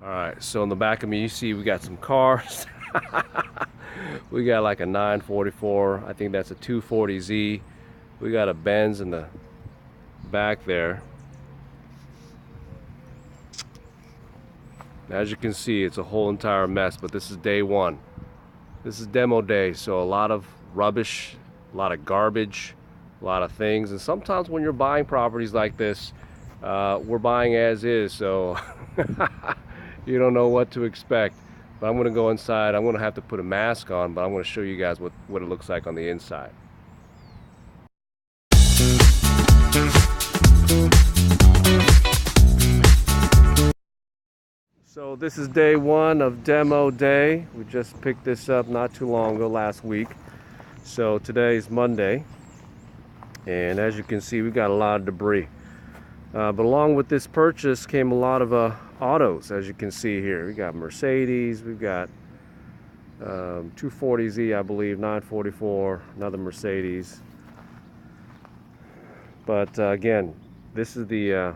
All right, so in the back of me, you see we got some cars. We got like a 944. I think that's a 240Z. We got a Benz in the back there. As you can see, it's a whole entire mess, but this is day one. This is demo day, so a lot of rubbish, a lot of garbage, a lot of things. And sometimes when you're buying properties like this, we're buying as is, so you don't know what to expect. But I'm gonna go inside. I'm gonna have to put a mask on, but I'm gonna show you guys what it looks like on the inside. So this is day one of demo day. We just picked this up not too long ago, last week. So today is Monday, and as you can see, we got a lot of debris. But along with this purchase came a lot of autos, as you can see here. We got Mercedes, we've got 240Z, I believe, 944, another Mercedes. But again, this is the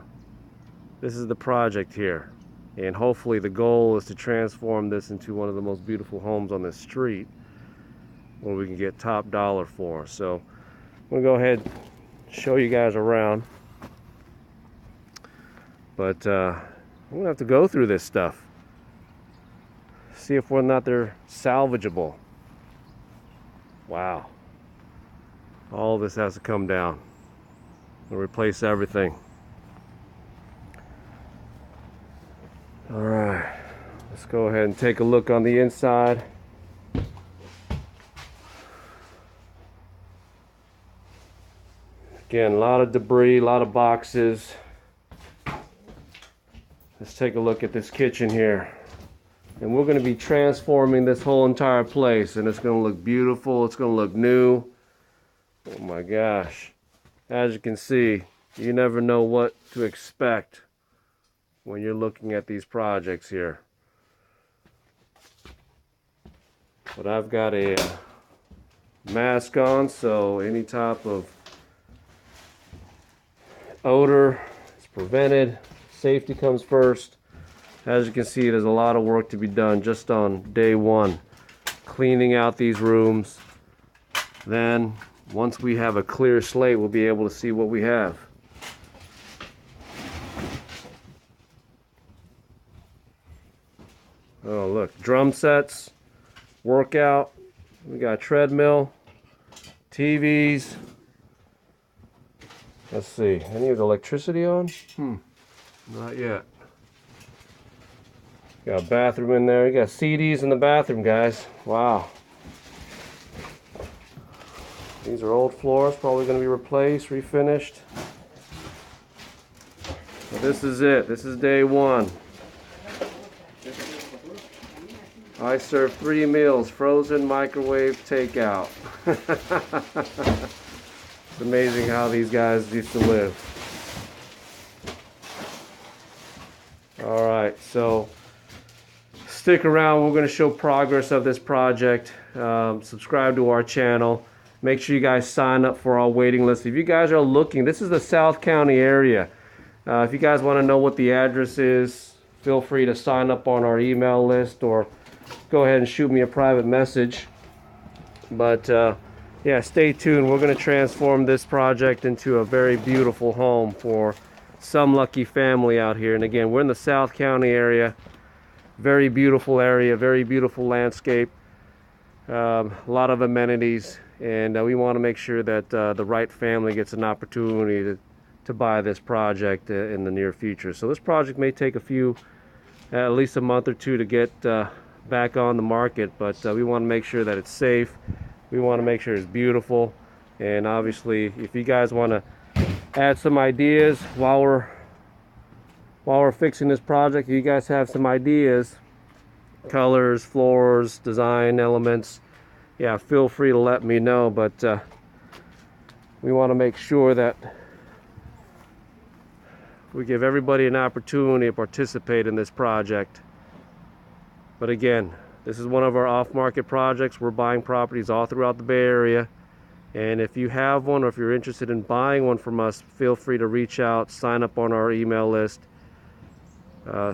project here, and hopefully the goal is to transform this into one of the most beautiful homes on this street, where we can get top dollar for. So I'm gonna go ahead and show you guys around. But I'm gonna have to go through this stuff, see if whether or not they're salvageable. Wow. All of this has to come down and replace everything. All right, let's go ahead and take a look on the inside. Again, a lot of debris, a lot of boxes. Let's take a look at this kitchen here. And we're going to be transforming this whole entire place, and it's going to look beautiful. It's going to look new. Oh my gosh. As you can see, you never know what to expect when you're looking at these projects here. But I've got a mask on, so any type of odor is prevented. Safety comes first. As you can see, there's a lot of work to be done just on day one, cleaning out these rooms. Then once we have a clear slate, we'll be able to see what we have. Oh look, drum sets, workout, we got treadmill, TVs. Let's see, any of the electricity on? Not yet. Got a bathroom in there. You got CDs in the bathroom, guys. Wow. These are old floors, probably going to be replaced, refinished. So this is it. This is day one. I serve 3 meals: frozen, microwave, takeout. It's amazing how these guys used to live. All right, so stick around. We're going to show progress of this project. Subscribe to our channel. Make sure you guys sign up for our waiting list. If you guys are looking, this is the South County area. If you guys want to know what the address is, feel free to sign up on our email list, or go ahead and shoot me a private message. But yeah, stay tuned. We're going to transform this project into a very beautiful home for some lucky family out here. And again, we're in the South County area. Very beautiful area, very beautiful landscape, a lot of amenities, and we want to make sure that the right family gets an opportunity to buy this project in the near future. So this project may take at least a month or two to get back on the market, but we want to make sure that it's safe. We want to make sure it's beautiful, and obviously, if you guys want to add some ideas while we're fixing this project, you guys have some ideas, colors, floors, design elements, yeah, feel free to let me know. But we want to make sure that we give everybody an opportunity to participate in this project. But again, this is one of our off-market projects. We're buying properties all throughout the Bay Area. And if you have one, or if you're interested in buying one from us, feel free to reach out, sign up on our email list.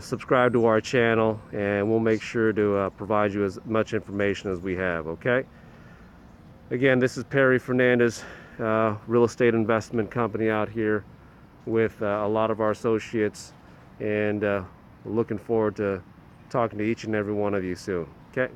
subscribe to our channel, and we'll make sure to provide you as much information as we have, okay? Again, this is Perry Fernandez, real estate investment company out here with a lot of our associates, and we're looking forward to talking to each and every one of you soon, okay?